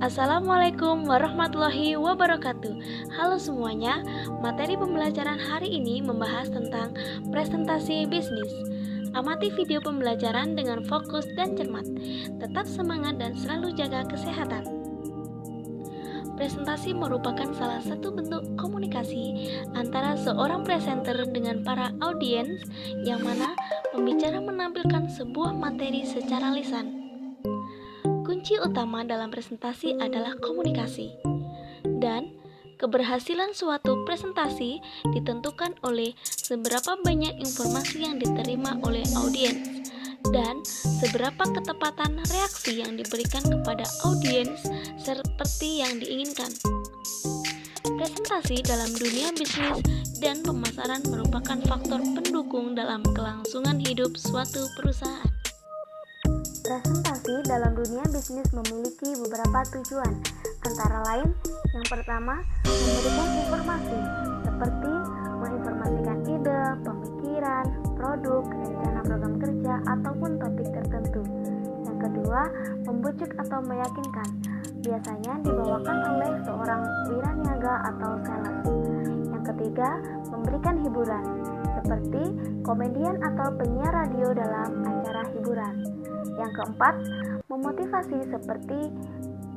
Assalamualaikum warahmatullahi wabarakatuh. Halo semuanya, materi pembelajaran hari ini membahas tentang presentasi bisnis. Amati video pembelajaran dengan fokus dan cermat. Tetap semangat dan selalu jaga kesehatan. Presentasi merupakan salah satu bentuk komunikasi antara seorang presenter dengan para audiens, yang mana pembicara menampilkan sebuah materi secara lisan. Kunci utama dalam presentasi adalah komunikasi, dan keberhasilan suatu presentasi ditentukan oleh seberapa banyak informasi yang diterima oleh audiens dan seberapa ketepatan reaksi yang diberikan kepada audiens seperti yang diinginkan. Presentasi dalam dunia bisnis dan pemasaran merupakan faktor pendukung dalam kelangsungan hidup suatu perusahaan. Presentasi dalam dunia bisnis memiliki beberapa tujuan, antara lain yang pertama, memberikan informasi seperti menginformasikan ide, pemikiran, produk, rencana program kerja, ataupun topik tertentu. Yang kedua, membujuk atau meyakinkan, biasanya dibawakan oleh seorang wiraniaga atau sales. Yang ketiga, memberikan hiburan, seperti komedian atau penyiar radio dalam acara hiburan. Yang keempat, memotivasi seperti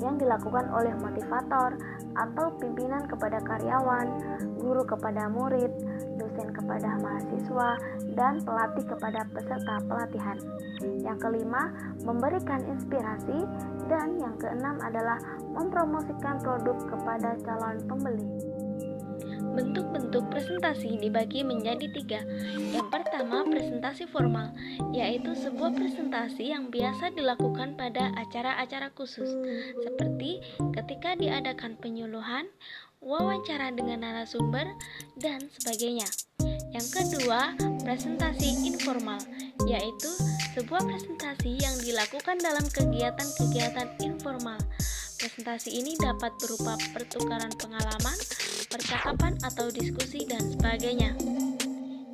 yang dilakukan oleh motivator atau pimpinan kepada karyawan, guru kepada murid, dosen kepada mahasiswa, dan pelatih kepada peserta pelatihan. Yang kelima, memberikan inspirasi, dan yang keenam adalah mempromosikan produk kepada calon pembeli. Bentuk-bentuk presentasi dibagi menjadi 3. Yang pertama, presentasi formal, yaitu sebuah presentasi yang biasa dilakukan pada acara-acara khusus, seperti ketika diadakan penyuluhan, wawancara dengan narasumber, dan sebagainya. Yang kedua, presentasi informal, yaitu sebuah presentasi yang dilakukan dalam kegiatan-kegiatan informal. Presentasi ini dapat berupa pertukaran pengalaman, percakapan atau diskusi, dan sebagainya.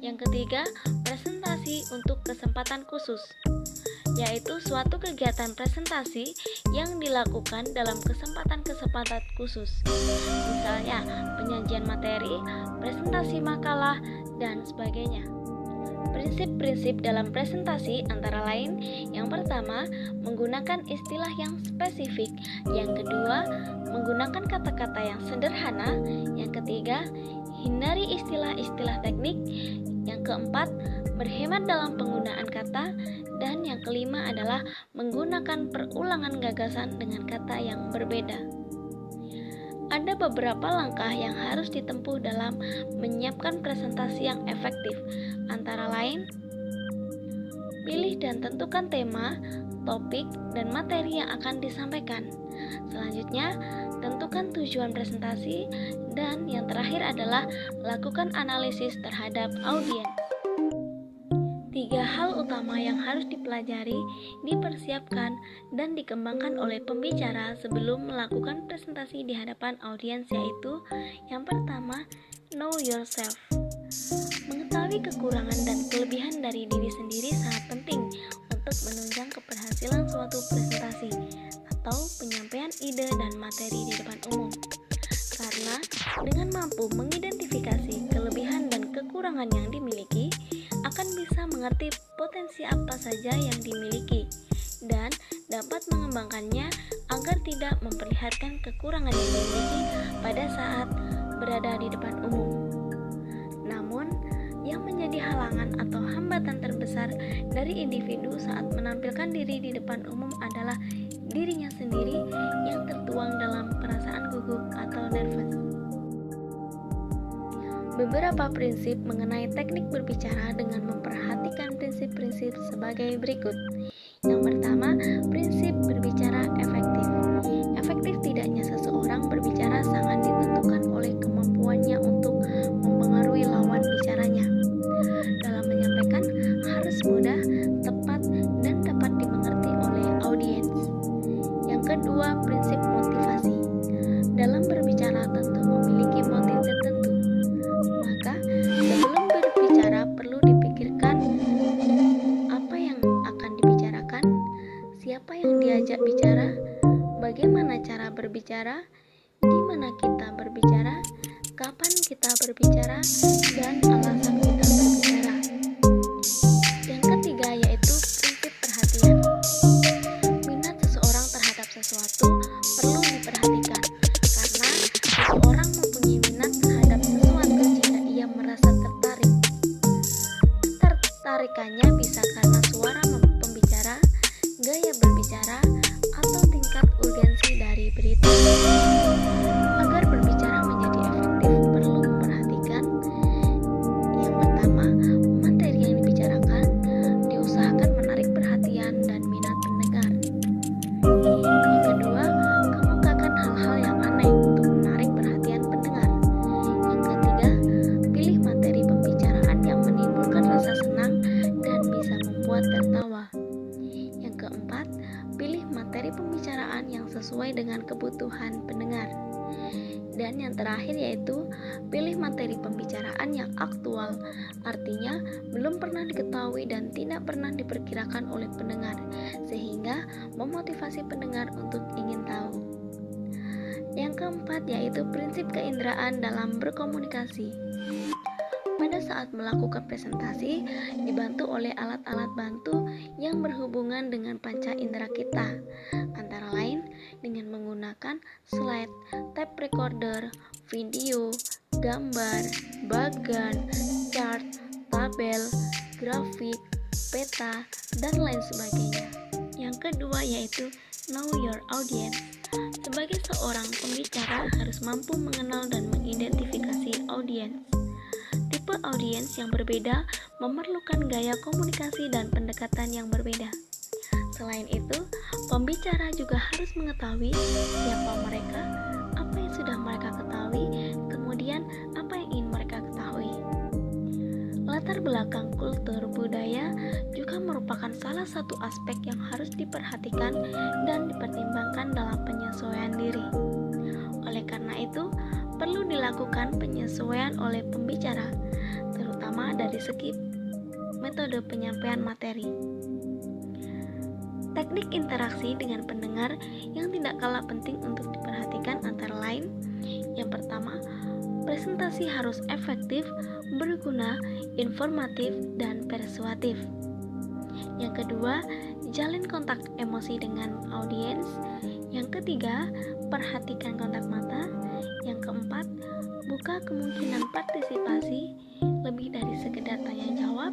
Yang ketiga, presentasi untuk kesempatan khusus, yaitu suatu kegiatan presentasi yang dilakukan dalam kesempatan-kesempatan khusus. Misalnya, penyajian materi, presentasi makalah, dan sebagainya. Prinsip-prinsip dalam presentasi antara lain, yang pertama, menggunakan istilah yang spesifik. Yang kedua, menggunakan kata-kata yang sederhana. Yang ketiga, hindari istilah-istilah teknik. Yang keempat, berhemat dalam penggunaan kata. Dan yang kelima adalah menggunakan perulangan gagasan dengan kata yang berbeda. Ada beberapa langkah yang harus ditempuh dalam menyiapkan presentasi yang efektif, antara lain, pilih dan tentukan tema, topik, dan materi yang akan disampaikan. Selanjutnya, tentukan tujuan presentasi, dan yang terakhir adalah lakukan analisis terhadap audiens. 3 hal utama yang harus dipelajari, dipersiapkan, dan dikembangkan oleh pembicara sebelum melakukan presentasi di hadapan audiens, yaitu yang pertama, know yourself. Mengetahui kekurangan dan kelebihan dari diri sendiri sangat penting untuk menunjang keberhasilan suatu presentasi atau penyampaian ide dan materi di depan umum. Karena dengan mampu mengidentifikasi kelebihan dan kekurangan yang dimiliki, akan bisa mengerti potensi apa saja yang dimiliki dan dapat mengembangkannya agar tidak memperlihatkan kekurangan yang dimiliki pada saat berada di depan umum. Namun, yang menjadi halangan atau hambatan terbesar dari individu saat menampilkan diri di depan umum adalah dirinya sendiri yang tertuang dalam perasaan gugup atau nervous. Beberapa prinsip mengenai teknik berbicara dengan memperhatikan prinsip-prinsip sebagai berikut. Yang pertama, prinsip berbicara efektif. Efektif tidaknya seseorang berbicara sangat ditentukan oleh kemampuannya untuk mempengaruhi lawan bicaranya. Dalam menyampaikan harus mudah, tepat, dan dapat dimengerti oleh audiens. Yang kedua, prinsip motivasi. Dalam berbicara tentu memiliki motif tertentu. Maka, sebelum berbicara perlu dipikirkan apa yang akan dibicarakan, siapa yang diajak bicara, bagaimana cara berbicara, di mana kita berbicara, kapan kita berbicara, dan alasan kita berbicara. Yang ketiga yaitu prinsip perhatian. Minat seseorang terhadap sesuatu perlu diperhatikan, karena seseorang mempunyai minat terhadap sesuatu jika ia merasa tertarik. Ketertarikannya bisa karena suara pembicara, gaya berbicara, atau tingkat urgensi dari berita. Agar berbicara menjadi efektif perlu memperhatikan yang pertama, materi yang dibicarakan diusahakan menarik perhatian dan minat pendengar. Yang kedua, kemukakan hal-hal yang aneh untuk menarik perhatian pendengar. Yang ketiga, pilih materi pembicaraan yang menimbulkan rasa senang dan bisa membuat tertawa. Yang keempat, pilih materi pembicaraan yang sesuai dengan kebutuhan pendengar. Dan yang terakhir yaitu pilih materi pembicaraan yang aktual, artinya belum pernah diketahui dan tidak pernah diperkirakan oleh pendengar, sehingga memotivasi pendengar untuk ingin tahu. Yang keempat yaitu prinsip keinderaan dalam berkomunikasi. Pada saat melakukan presentasi, dibantu oleh alat-alat bantu yang berhubungan dengan panca indera kita, antara lain dengan menggunakan slide, tape recorder, video, gambar, bagan, chart, tabel, grafik, peta, dan lain sebagainya. Yang kedua yaitu know your audience. Sebagai seorang pembicara harus mampu mengenal dan mengidentifikasi audiens. Tipe audiens yang berbeda memerlukan gaya komunikasi dan pendekatan yang berbeda. Selain itu, pembicara juga harus mengetahui siapa mereka, apa yang sudah mereka ketahui, kemudian apa yang ingin mereka ketahui. Latar belakang kultur budaya juga merupakan salah satu aspek yang harus diperhatikan dan dipertimbangkan dalam penyesuaian diri. Oleh karena itu, perlu dilakukan penyesuaian oleh pembicara, terutama dari segi metode penyampaian materi. Teknik interaksi dengan pendengar yang tidak kalah penting untuk diperhatikan antara lain: yang pertama, presentasi harus efektif, berguna, informatif, dan persuasif. Yang kedua, jalin kontak emosi dengan audiens. Yang ketiga, perhatikan kontak mata. Yang keempat, buka kemungkinan partisipasi lebih dari sekedar tanya jawab.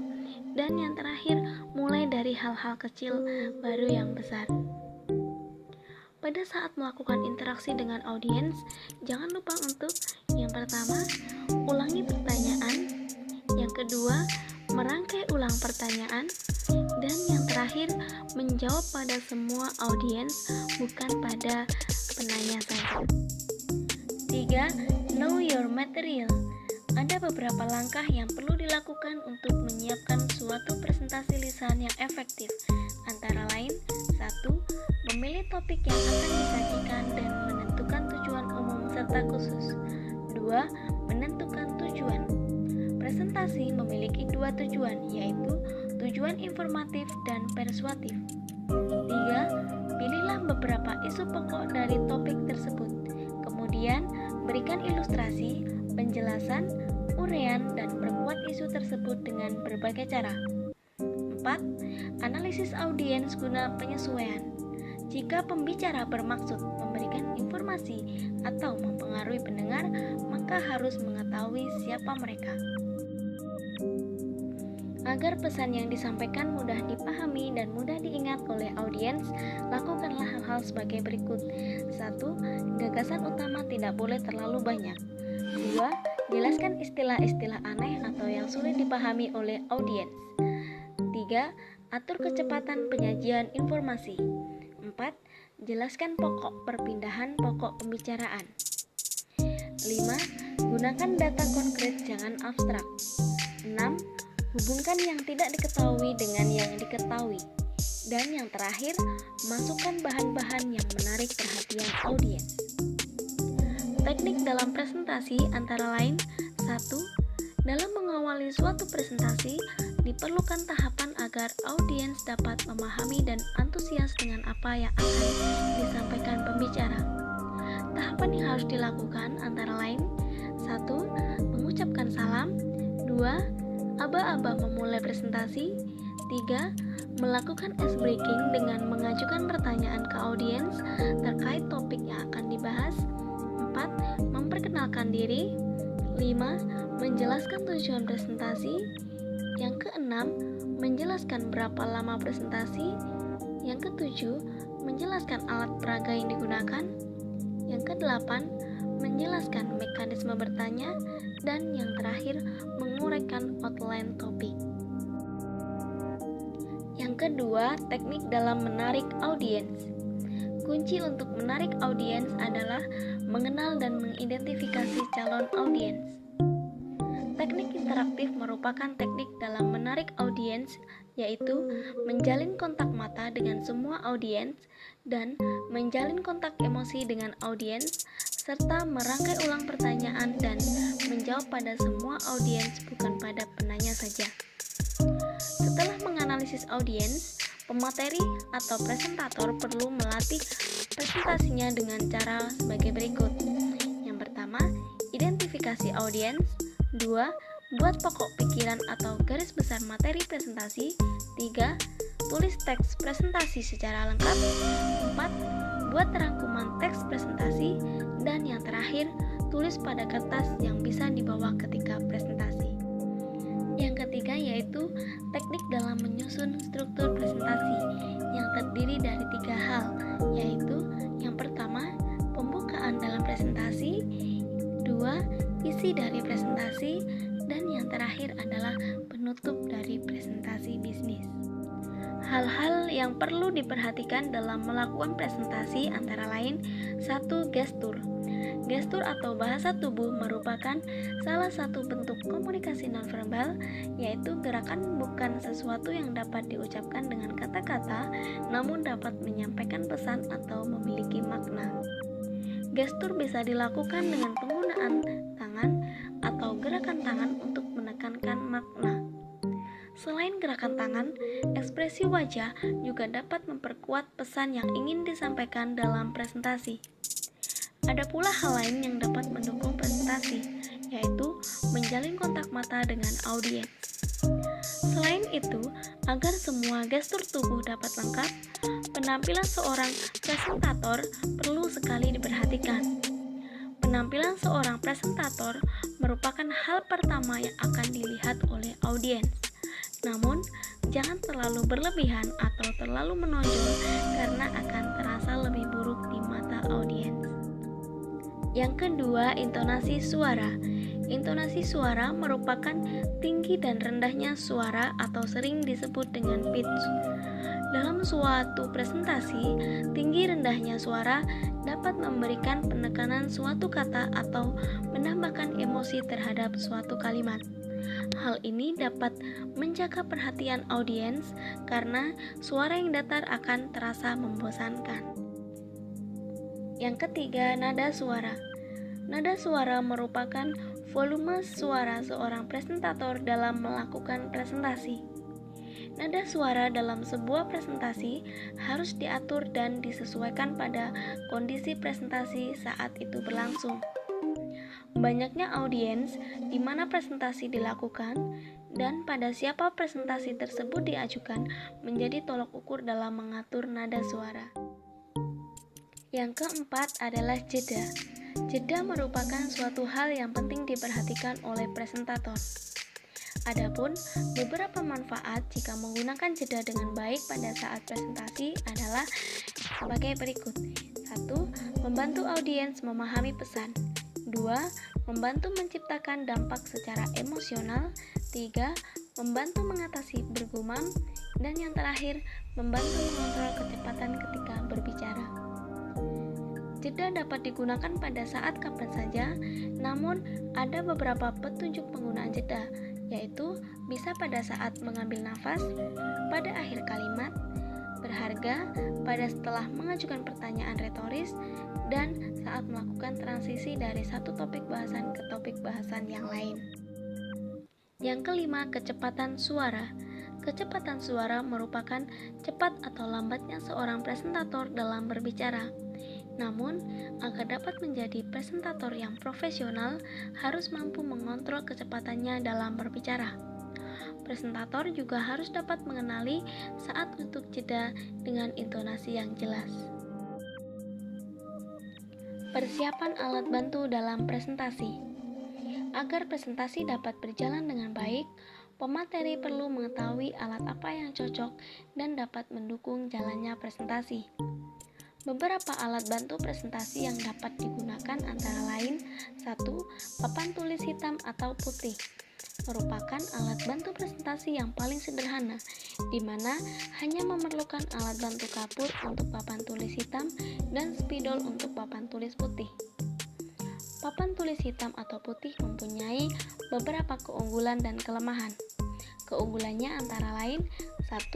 Dan yang terakhir, mulai dari hal-hal kecil baru yang besar. Pada saat melakukan interaksi dengan audiens, jangan lupa untuk yang pertama, ulangi pertanyaan. Yang kedua, merangkai ulang pertanyaan. Dan yang terakhir, menjawab pada semua audiens, bukan pada penanya saja. 3. Know your material. Ada beberapa langkah yang perlu dilakukan untuk menyiapkan suatu presentasi lisan yang efektif. Antara lain, 1. Memilih topik yang akan disajikan dan menentukan tujuan umum serta khusus. 2. Menentukan tujuan. Presentasi memiliki dua tujuan, yaitu tujuan informatif dan persuasif. 3. Pilihlah beberapa isu pokok dari topik tersebut. Kemudian, berikan ilustrasi, penjelasan, uraian, dan perkuat isu tersebut dengan berbagai cara. 4. Analisis audiens guna penyesuaian. Jika pembicara bermaksud memberikan informasi atau mempengaruhi pendengar, maka harus mengetahui siapa mereka. Agar pesan yang disampaikan mudah dipahami dan mudah diingat oleh audiens, lakukanlah hal-hal sebagai berikut. 1. Gagasan utama tidak boleh terlalu banyak. 2. Jelaskan istilah-istilah aneh atau yang sulit dipahami oleh audiens. 3. Atur kecepatan penyajian informasi. 4. Jelaskan pokok perpindahan pokok pembicaraan. 5. Gunakan data konkret, jangan abstrak. 6. Hubungkan yang tidak diketahui dengan yang diketahui. Dan yang terakhir, masukkan bahan-bahan yang menarik perhatian audiens. Teknik dalam presentasi antara lain: 1. Dalam mengawali suatu presentasi, diperlukan tahapan agar audiens dapat memahami dan antusias dengan apa yang akan disampaikan pembicara. Tahapan yang harus dilakukan antara lain: 1. Mengucapkan salam. 2. Aba-aba memulai presentasi. 3. Melakukan ice breaking dengan mengajukan pertanyaan ke audiens terkait topik yang akan dibahas. 4. Memperkenalkan diri. 5. Menjelaskan tujuan presentasi. Yang keenam, menjelaskan berapa lama presentasi. Yang ketujuh, menjelaskan alat peraga yang digunakan. Yang kedelapan, menjelaskan mekanisme bertanya. Dan yang terakhir, menguraikan outline topik. Yang kedua, teknik dalam menarik audiens. Kunci untuk menarik audiens adalah mengenal dan mengidentifikasi calon audiens. Teknik interaktif merupakan teknik dalam menarik audiens, yaitu menjalin kontak mata dengan semua audiens dan menjalin kontak emosi dengan audiens, serta merangkai ulang pertanyaan dan menjawab pada semua audiens, bukan pada penanya saja. Setelah menganalisis audiens, pemateri atau presentator perlu melatih presentasinya dengan cara sebagai berikut. Yang pertama, identifikasi audiens. 2. Buat pokok pikiran atau garis besar materi presentasi. 3. Tulis teks presentasi secara lengkap. 4. Buat rangkuman teks presentasi. Dan yang terakhir, tulis pada kertas yang bisa dibawa ketika presentasi. Yang ketiga yaitu teknik dalam menyusun struktur presentasi yang terdiri dari 3 hal, yaitu yang pertama, pembukaan dalam presentasi. 2. Isi dari presentasi. Dan yang terakhir adalah penutup dari presentasi bisnis. Hal-hal yang perlu diperhatikan dalam melakukan presentasi antara lain: 1. Gestur. Gestur atau bahasa tubuh merupakan salah satu bentuk komunikasi nonverbal, yaitu gerakan bukan sesuatu yang dapat diucapkan dengan kata-kata, namun dapat menyampaikan pesan atau memiliki makna. Gestur bisa dilakukan dengan penggunaan tangan atau gerakan tangan untuk menekankan makna. Selain gerakan tangan, ekspresi wajah juga dapat memperkuat pesan yang ingin disampaikan dalam presentasi. Ada pula hal lain yang dapat mendukung presentasi, yaitu menjalin kontak mata dengan audiens. Selain itu, agar semua gestur tubuh dapat lengkap, penampilan seorang presentator perlu sekali diperhatikan. Penampilan seorang presentator merupakan hal pertama yang akan dilihat oleh audiens. Namun, jangan terlalu berlebihan atau terlalu menonjol karena akan terasa lebih buruk di mata audiens. Yang kedua, intonasi suara. Intonasi suara merupakan tinggi dan rendahnya suara atau sering disebut dengan pitch. Dalam suatu presentasi, tinggi rendahnya suara dapat memberikan penekanan suatu kata atau menambahkan emosi terhadap suatu kalimat. Hal ini dapat menjaga perhatian audiens karena suara yang datar akan terasa membosankan. Yang ketiga, nada suara. Nada suara merupakan volume suara seorang presentator dalam melakukan presentasi. Nada suara dalam sebuah presentasi harus diatur dan disesuaikan pada kondisi presentasi saat itu berlangsung. Banyaknya audiens di mana presentasi dilakukan dan pada siapa presentasi tersebut diajukan menjadi tolok ukur dalam mengatur nada suara. Yang keempat adalah jeda. Jeda merupakan suatu hal yang penting diperhatikan oleh presentator. Adapun beberapa manfaat jika menggunakan jeda dengan baik pada saat presentasi adalah sebagai berikut. 1. Membantu audiens memahami pesan. 2. Membantu menciptakan dampak secara emosional. 3. Membantu mengatasi bergumam. Dan yang terakhir, membantu mengontrol kecepatan ketika berbicara. Jeda dapat digunakan pada saat kapan saja, namun ada beberapa petunjuk penggunaan jeda, yaitu bisa pada saat mengambil nafas, pada akhir kalimat, berharga, pada setelah mengajukan pertanyaan retoris, dan saat melakukan transisi dari satu topik bahasan ke topik bahasan yang lain. Yang kelima, kecepatan suara. Kecepatan suara merupakan cepat atau lambatnya seorang presentator dalam berbicara. Namun, agar dapat menjadi presentator yang profesional, harus mampu mengontrol kecepatannya dalam berbicara. Presentator juga harus dapat mengenali saat untuk jeda dengan intonasi yang jelas. Persiapan alat bantu dalam presentasi. Agar presentasi dapat berjalan dengan baik, pemateri perlu mengetahui alat apa yang cocok dan dapat mendukung jalannya presentasi. Beberapa alat bantu presentasi yang dapat digunakan antara lain 1. Papan tulis hitam atau putih merupakan alat bantu presentasi yang paling sederhana, di mana hanya memerlukan alat bantu kapur untuk papan tulis hitam dan spidol untuk papan tulis putih. Papan tulis hitam atau putih mempunyai beberapa keunggulan dan kelemahan. Keunggulannya antara lain 1.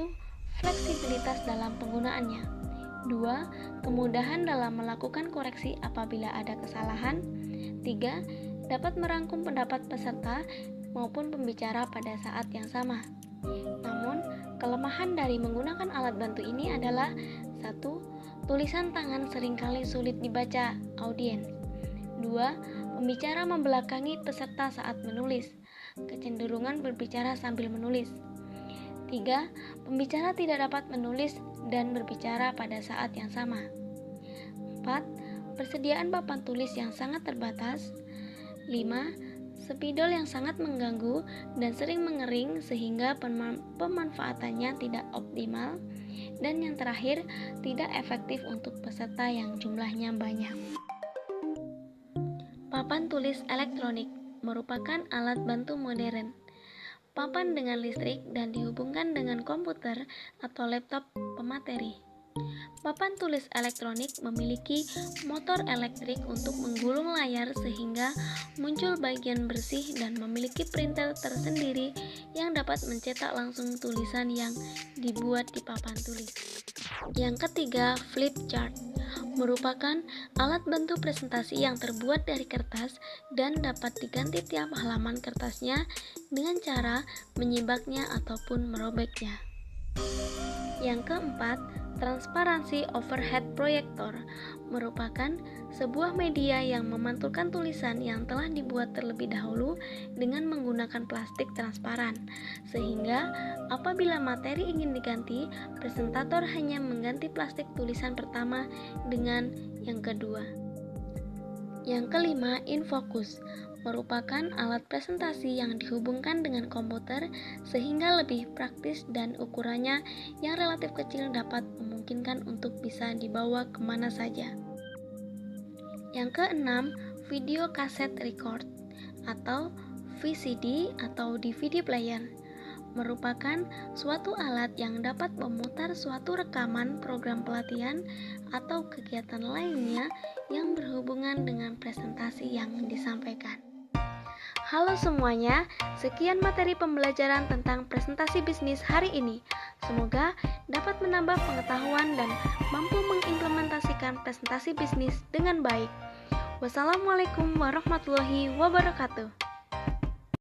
Fleksibilitas dalam penggunaannya. 2. Kemudahan dalam melakukan koreksi apabila ada kesalahan. 3. Dapat merangkum pendapat peserta maupun pembicara pada saat yang sama. Namun, kelemahan dari menggunakan alat bantu ini adalah 1. Tulisan tangan seringkali sulit dibaca audiens. 2. Pembicara membelakangi peserta saat menulis. Kecenderungan berbicara sambil menulis. 3. Pembicara tidak dapat menulis dan berbicara pada saat yang sama. 4. Persediaan papan tulis yang sangat terbatas. 5. Spidol yang sangat mengganggu dan sering mengering sehingga pemanfaatannya tidak optimal. Dan yang terakhir, tidak efektif untuk peserta yang jumlahnya banyak. Papan tulis elektronik merupakan alat bantu modern. Papan dengan listrik dan dihubungkan dengan komputer atau laptop pemateri. Papan tulis elektronik memiliki motor elektrik untuk menggulung layar sehingga muncul bagian bersih dan memiliki printer tersendiri yang dapat mencetak langsung tulisan yang dibuat di papan tulis. Yang ketiga, flip chart merupakan alat bantu presentasi yang terbuat dari kertas dan dapat diganti tiap halaman kertasnya dengan cara menyibaknya ataupun merobeknya. Yang keempat, transparansi overhead projector merupakan sebuah media yang memantulkan tulisan yang telah dibuat terlebih dahulu dengan menggunakan plastik transparan, sehingga apabila materi ingin diganti, presentator hanya mengganti plastik tulisan pertama dengan yang kedua. Yang kelima, infocus merupakan alat presentasi yang dihubungkan dengan komputer sehingga lebih praktis dan ukurannya yang relatif kecil dapat memungkinkan untuk bisa dibawa kemana saja. Yang keenam, video cassette record atau VCD atau DVD player merupakan suatu alat yang dapat memutar suatu rekaman program pelatihan atau kegiatan lainnya yang berhubungan dengan presentasi yang disampaikan. Halo semuanya, sekian materi pembelajaran tentang presentasi bisnis hari ini. Semoga dapat menambah pengetahuan dan mampu mengimplementasikan presentasi bisnis dengan baik. Wassalamualaikum warahmatullahi wabarakatuh.